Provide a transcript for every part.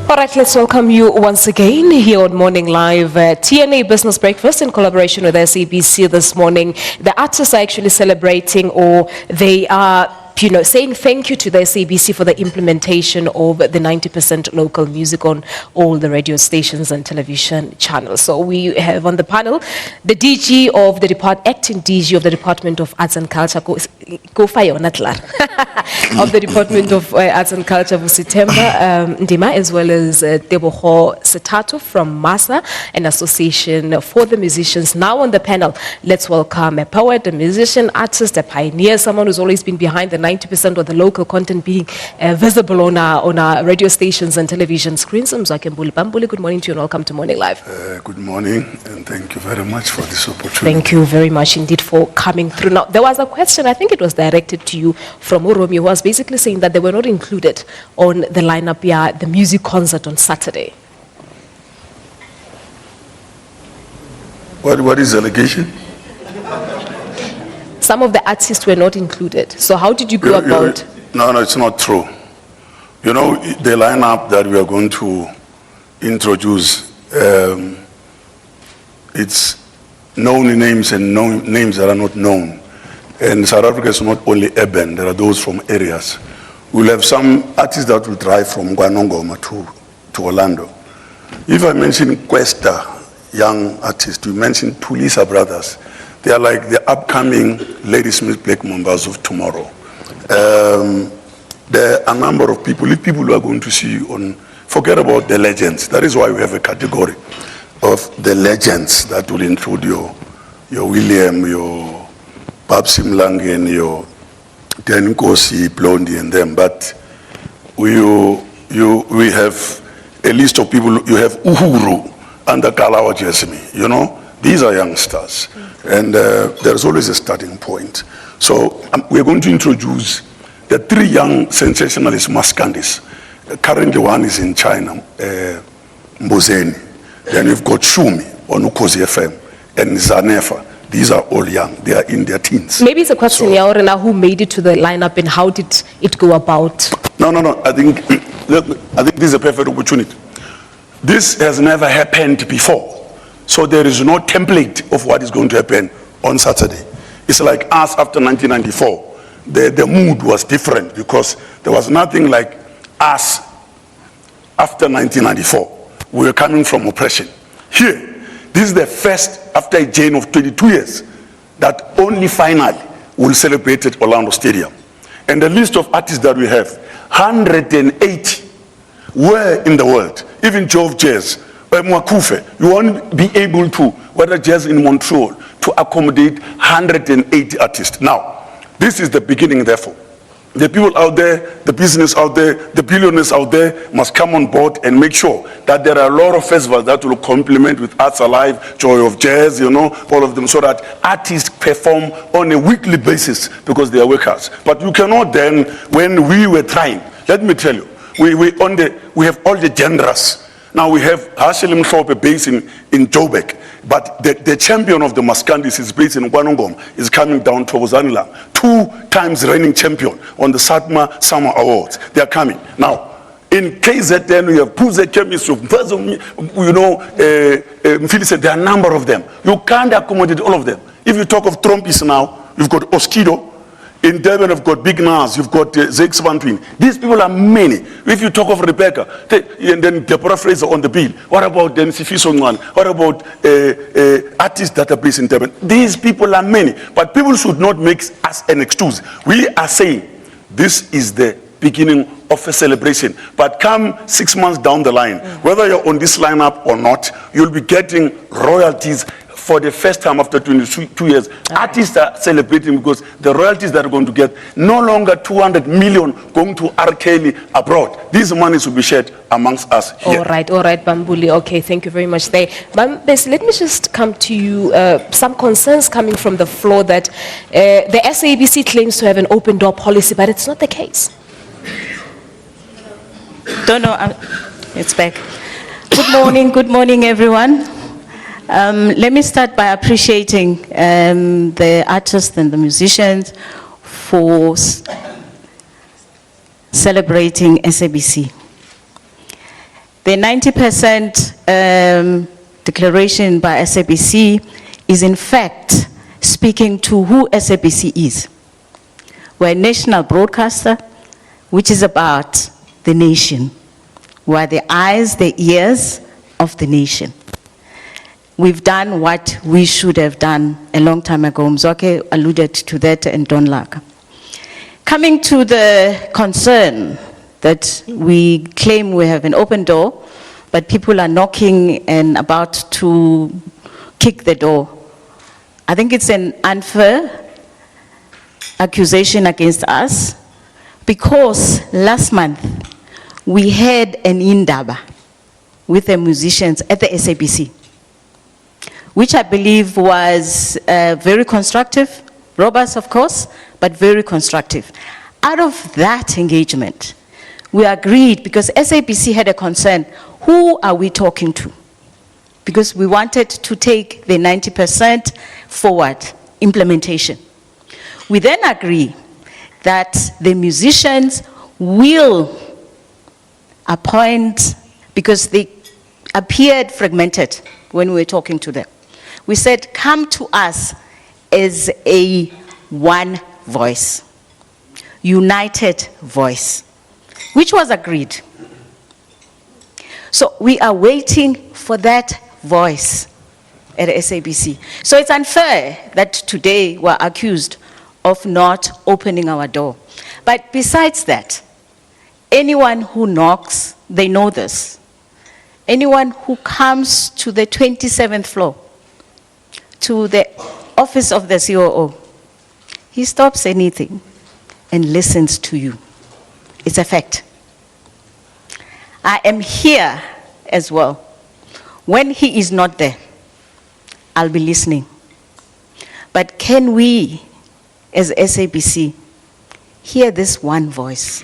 All right, let's welcome you once again here on Morning Live. TNA Business Breakfast in collaboration with SABC this morning. The artists are actually celebrating, or they are saying thank you to the SABC for the implementation of the 90% local music on all the radio stations and television channels. So we have on the panel the DG of the acting DG of the Department of Arts and Culture, of the Department of Arts and Culture, Vusithemba Ndima, as well as Tebogo Sethatho from MASA, an association for the musicians. Now on the panel, let's welcome a poet, a musician, artist, a pioneer, someone who's always been behind the 90% of the local content being visible on our radio stations and television screens. Mzwakhe, Mbuli, good morning to you and welcome to Morning Live. Good morning and thank you very much for this opportunity. Thank you very much indeed for coming through. Now, there was a question, I think it was directed to you from Uromi, who was basically saying that they were not included on the lineup, the music concert on Saturday. What is the allegation? Some of the artists were not included. So how did you go about? No, it's not true. You know, the lineup that we are going to introduce, it's known names and names that are not known. And South Africa is not only urban, there are those from areas. We'll have some artists that will drive from Guanongoma to Orlando. If I mention Questa, young artist, we mention Palesa brothers. They are like the upcoming Ladysmith Black members of tomorrow. There are a number of people, if people are going to see you on, forget about the legends. That is why we have a category of the legends that will include your William, your Babsi Mlangen, your Dan Nkosi, Blondie and them. But we have a list of people. You have Uhuru and the Kalawa Jesimi, These are youngsters. And there's always a starting point. So we're going to introduce the three young sensationalist Maskandis. Currently one is in China, Mbuzeni. Then we've got Shumi on Ukozi FM and Zanefa. These are all young. They are in their teens. Maybe it's a question, Yaorena, who made it to the lineup and how did it go about? No. I think this is a perfect opportunity. This has never happened before. So there is no template of what is going to happen on Saturday. It's like us after 1994. The mood was different because there was nothing like us after 1994. We were coming from oppression. Here, this is the first, after a journey of 22 years, that only finally will celebrate at Orlando Stadium. And the list of artists that we have, 180 were in the world, even Jove Jazz, Mzwakhe, you won't be able to, whether jazz in Montreal, to accommodate 180 artists. Now, this is the beginning, therefore. The people out there, the business out there, the billionaires out there must come on board and make sure that there are a lot of festivals that will complement with Arts Alive, Joy of Jazz, all of them, so that artists perform on a weekly basis because they are workers. But you cannot then, when we were trying, let me tell you, we have all the genres. Now we have Hashelim Mhlophe based in Joburg, but the champion of the Maskandis is based in Guanongoma, is coming down to Ozanila, 2 times reigning champion on the Satma Summer Awards. They are coming. Now, in KZN, we have Puze Chemist, there are a number of them. You can't accommodate all of them. If you talk of Trumpis now, you've got Oskido. In Durban, you've got Big Nas, you've got Zex Van Twin. These people are many. If you talk of Rebecca, and then Deborah Fraser on the bill, what about then Sifiso Ngwan? What about artists that are based in Durban? These people are many. But people should not make us an excuse. We are saying this is the beginning of a celebration. But come 6 months down the line, whether you're on this lineup or not, you'll be getting royalties. For the first time after 22 years, artists are celebrating because the royalties that are going to get no longer 200 million going to R. Kelly abroad. These monies will be shared amongst us here. All right, Mbuli. Okay, thank you very much there. Mbesi, let me just come to you. Some concerns coming from the floor that the SABC claims to have an open door policy, but it's not the case. Don't know. It's back. Good morning, everyone. Let me start by appreciating the artists and the musicians for celebrating SABC. The 90% declaration by SABC is in fact speaking to who SABC is. We're a national broadcaster, which is about the nation. We're the eyes, the ears of the nation. We've done what we should have done a long time ago. Mzwakhe alluded to that, and Don Laka. Coming to the concern that we claim we have an open door, but people are knocking and about to kick the door. I think it's an unfair accusation against us, because last month we had an indaba with the musicians at the SABC, which I believe was very constructive, robust of course, but very constructive. Out of that engagement, we agreed, because SABC had a concern, who are we talking to? Because we wanted to take the 90% forward implementation. We then agree that the musicians will appoint, because they appeared fragmented when we were talking to them. We said, come to us as a one voice, united voice, which was agreed. So we are waiting for that voice at SABC. So it's unfair that today we're accused of not opening our door. But besides that, anyone who knocks, they know this. Anyone who comes to the 27th floor, to the office of the COO, he stops anything and listens to you. It's a fact. I am here as well. When he is not there, I'll be listening. But can we, as SABC, hear this one voice?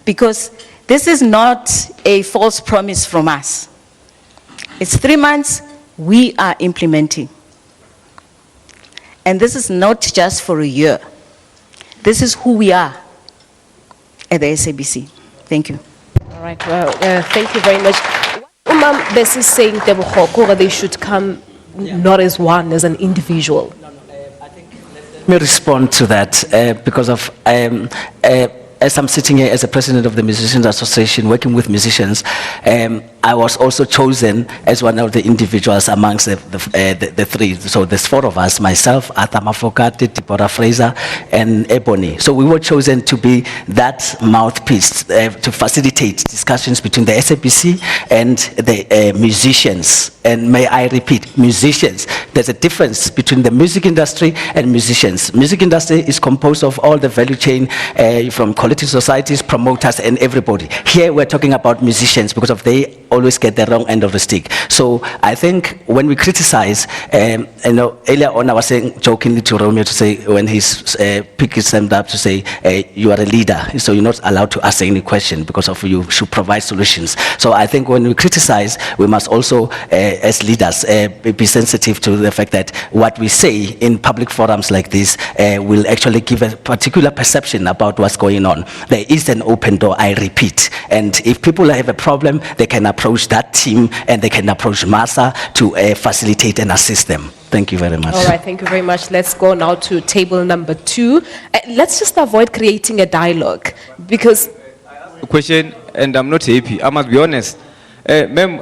Because this is not a false promise from us. It's 3 months, we are implementing. And this is not just for a year. This is who we are at the SABC. Thank you. All right, well, thank you very much. This is saying Tebogo, they should come not as one, as an individual. Let me respond to that because of, as I'm sitting here as the president of the Musicians Association, working with musicians, I was also chosen as one of the individuals amongst the three. So there's 4 of us, myself, Arthur Mafokate, Deborah Fraser, and Ebony. So we were chosen to be that mouthpiece to facilitate discussions between the SABC and the musicians. And may I repeat, musicians. There's a difference between the music industry and musicians. Music industry is composed of all the value chain from collective societies, promoters, and everybody. Here we're talking about musicians because of they always get the wrong end of the stick. So I think when we criticize, earlier on I was saying jokingly to Romeo to say when he's picked his hand up to say you are a leader, so you're not allowed to ask any question because of you should provide solutions. So I think when we criticize, we must also as leaders be sensitive to the fact that what we say in public forums like this will actually give a particular perception about what's going on. There is an open door, I repeat, and if people have a problem, they can approach that team and they can approach MASA to facilitate and assist them. Thank you very much. All right, thank you very much. Let's go now to table number 2. Let's just avoid creating a dialogue because... Question, and I'm not happy, I must be honest. Ma'am,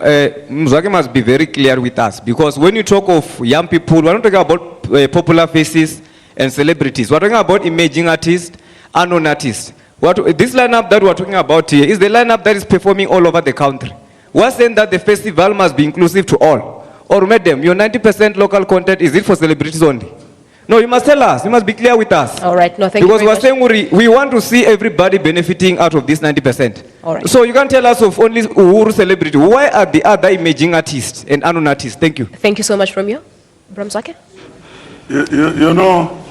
Mzwakhe must be very clear with us, because when you talk of young people, we're not talking about popular faces and celebrities. We're talking about emerging artists, unknown artists. This lineup that we're talking about here is the lineup that is performing all over the country. We're saying that the festival must be inclusive to all. Or madam, your 90% local content, is it for celebrities only? No, you must tell us. You must be clear with us. All right, no, thank you because very we're saying we want to see everybody benefiting out of this 90%. All right. So you can't tell us of only Uhuru celebrity. Why are the other emerging artists and unknown artists? Thank you. Thank you so much from you. Mzwakhe? You know,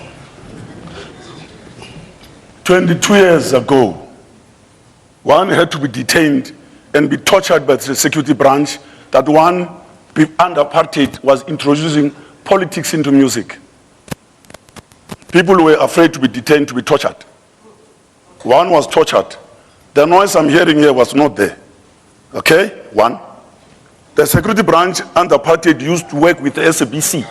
22 years ago, one had to be detained and be tortured by the security branch that one, under apartheid, was introducing politics into music. People were afraid to be detained, to be tortured. One was tortured. The noise I'm hearing here was not there. Okay, one. The security branch under apartheid used to work with the SABC.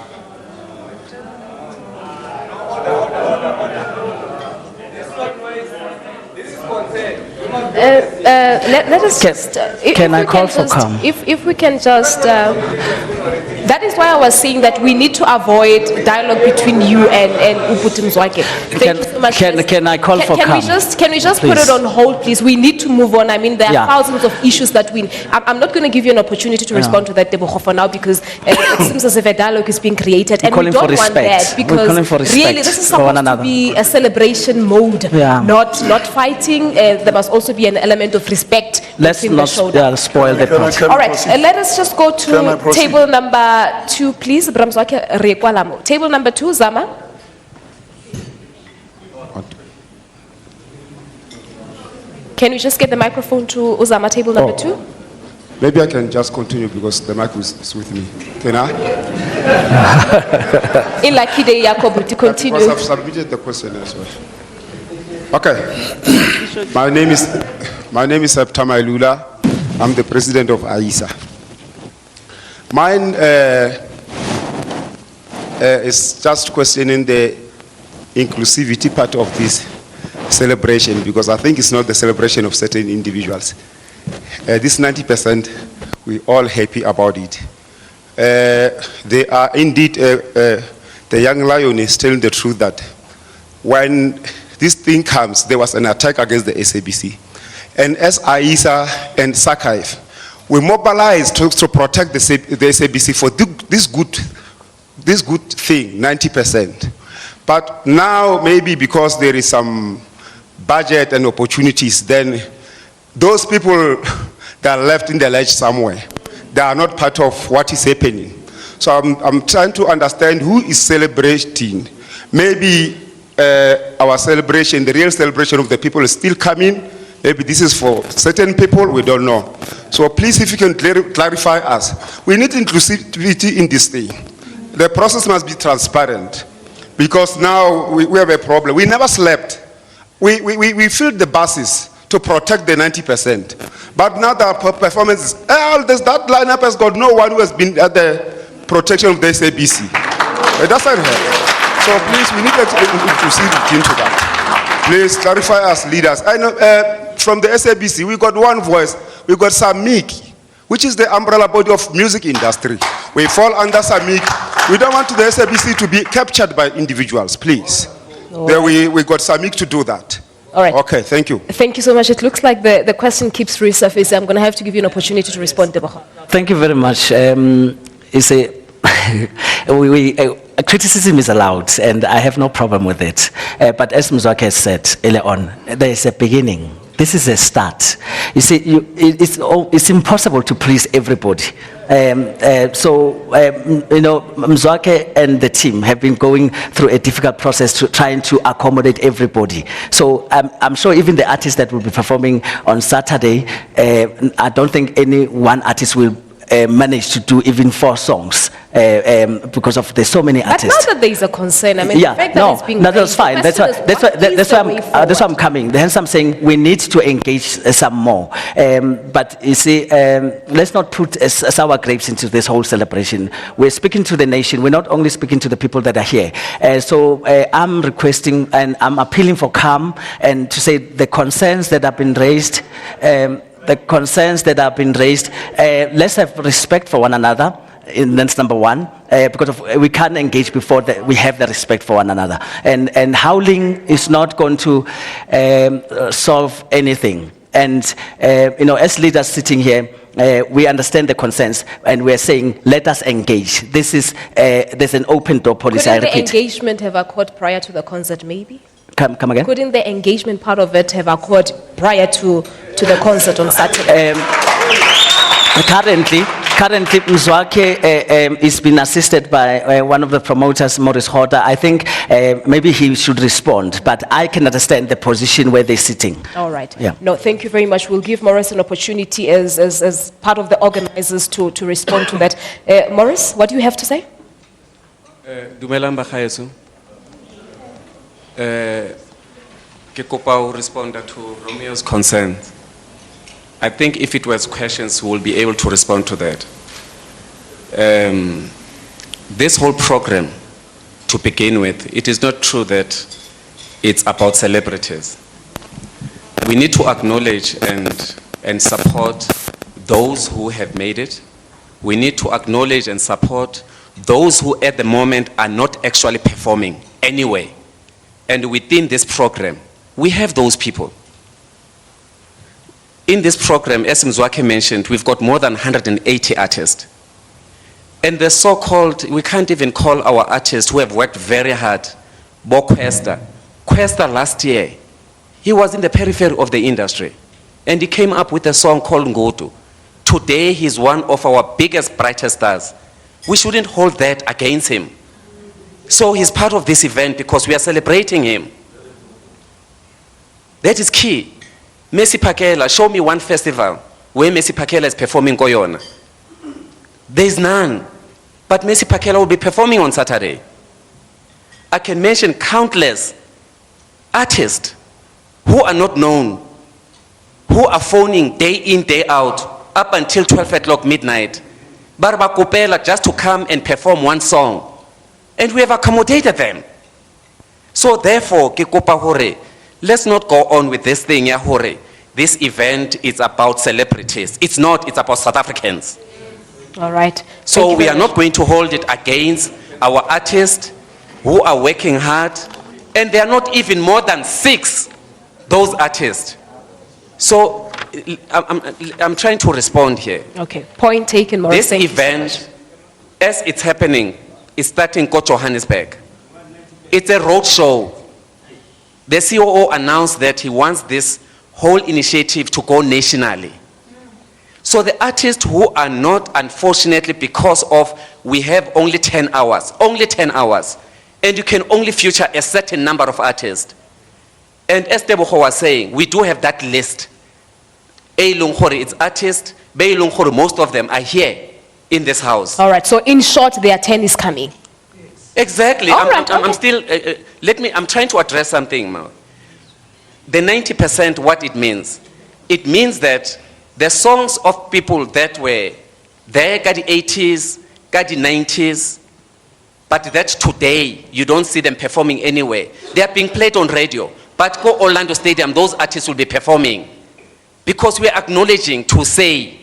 Let us just... Can I call for calm? If we can just... that is why I was saying that we need to avoid dialogue between you and Uputi Mzwakhe. Thank you so much. Can I call for calm? Can we just put Please. it on hold, please? We need to move on. I mean, there are thousands of issues that we... I'm not going to give you an opportunity to respond to that, Tebogo, for now, because it seems as if a dialogue is being created. And we don't want that, because really, this is supposed to be a celebration mode, not fighting. There must also be an element of respect. Let's not spoil the party. All right, let us just go to table number 2, please. Mzwakhe Rekwalamo. Table number 2, Zama. Can we just get the microphone to Uzama, table number 2? Maybe I can just continue because the mic is with me. Can I? In Lucky Day, Yakob, to continue. Because I've submitted the question as well. Okay. My name is Septama Ilula. I'm the president of AISA. Mine is just questioning the inclusivity part of this celebration, because I think it's not the celebration of certain individuals. This 90%, we're all happy about it. They are indeed, the young lion is telling the truth that when this thing comes, there was an attack against the SABC. And as AISA and SACIF, we mobilized to protect the SABC for this good thing, 90%. But now, maybe because there is some budget and opportunities, then those people that are left in the ledge somewhere, they are not part of what is happening. So I'm trying to understand who is celebrating. Maybe our celebration, the real celebration of the people is still coming. Maybe this is for certain people, we don't know. So please, if you can clarify us. We need inclusivity in this thing. The process must be transparent, because now we have a problem. We never slept. We filled the buses to protect the 90%. But now the performance is, that lineup has got no one who has been at the protection of the SABC. It doesn't help. So please, we need inclusivity into that. Please clarify us leaders. I know from the SABC, we got one voice. We got SAMIC, which is the umbrella body of music industry. We fall under SAMIC. We don't want the SABC to be captured by individuals, please. There we got SAMIC to do that. All right. Okay, thank you. Thank you so much. It looks like the question keeps resurfacing. I'm going to have to give you an opportunity to respond, Tebogo. Thank you very much. Criticism is allowed, and I have no problem with it. But as Mzwakhe said earlier on, there is a beginning. This is a start. You see, it's impossible to please everybody. Mzwakhe and the team have been going through a difficult process to trying to accommodate everybody. So I'm sure even the artists that will be performing on Saturday, I don't think any one artist will manage to do even 4 songs because of there's so many artists. But now that there is a concern, I mean, the fact that it's being that's fine. That's why I'm coming. Hence I'm saying we need to engage some more. But you see, let's not put sour grapes into this whole celebration. We're speaking to the nation. We're not only speaking to the people that are here. So I'm requesting and I'm appealing for calm and to say the concerns that have been raised. Let's have respect for one another. That's number one, because we can't engage before we have the respect for one another. And howling is not going to solve anything. And as leaders sitting here, we understand the concerns, and we're saying, let us engage. There's an open door policy. Couldn't the engagement have occurred prior to the concert, maybe? Come again? Couldn't the engagement part of it have occurred prior to the concert on Saturday? Currently, Mzwakhe is being assisted by one of the promoters, Maurice Hodder. I think maybe he should respond, but I can understand the position where they're sitting. All right. Yeah. No, thank you very much. We'll give Maurice an opportunity as part of the organizers to respond to that. Maurice, what do you have to say? Dumelang bagaetsho. Ke kopa ho respond to Romeo's concerns. I think if it was questions, we will be able to respond to that. This whole program, to begin with, it is not true that it's about celebrities. We need to acknowledge and support those who have made it. We need to acknowledge and support those who at the moment are not actually performing anyway. And within this program, we have those people. In this program, as Mzwakhe mentioned, we've got more than 180 artists. And the so-called, we can't even call our artists who have worked very hard, Questa. Questa last year, he was in the periphery of the industry. And he came up with a song called Ngotu. Today, he's one of our biggest, brightest stars. We shouldn't hold that against him. So he's part of this event because we are celebrating him. That is key. Messi Pakela, show me one festival where Messi Pakela is performing Koyona. There's none. But Messi Pakela will be performing on Saturday. I can mention countless artists who are not known, who are phoning day in, day out, up until 12 o'clock midnight. Barba Kupela just to come and perform one song. And we have accommodated them. So therefore, Kikopa Hore, let's not go on with this thing, Hore. This event is about celebrities. It's not, it's about South Africans. All right. So we are not going to hold it against our artists who are working hard. And they are not even more than 6, those artists. So I'm trying to respond here. Okay, point taken, Morris. This event, as it's happening, is starting in Johannesburg. It's a road show. The COO announced that he wants this whole initiative to go nationally. So the artists who are not, unfortunately, because of we have only 10 hours, and you can only feature a certain number of artists. And as Tebogo was saying, we do have that list. It's artists, most of them are here in this house. All right, so in short, their 10 is coming. Exactly. All right, okay. I'm still, I'm trying to address something now. The 90%, what it means? It means that the songs of people that were there, got the 80s, got the 90s, but that today, you don't see them performing anywhere. They are being played on radio. But go Orlando Stadium, those artists will be performing. Because we are acknowledging to say,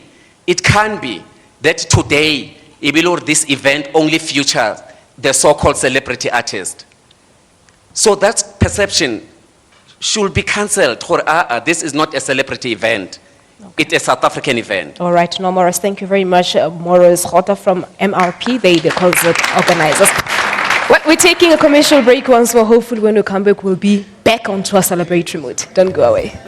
it can be that today, this event only features the so-called celebrity artist. So that perception should be cancelled. This is not a celebrity event. Okay. It's a South African event. All right, no, Morris, thank you very much. Morris Khota from MRP, the concert organizers. We're taking a commercial break once more. Hopefully when we come back, we'll be back onto a celebratory mood. Don't go away.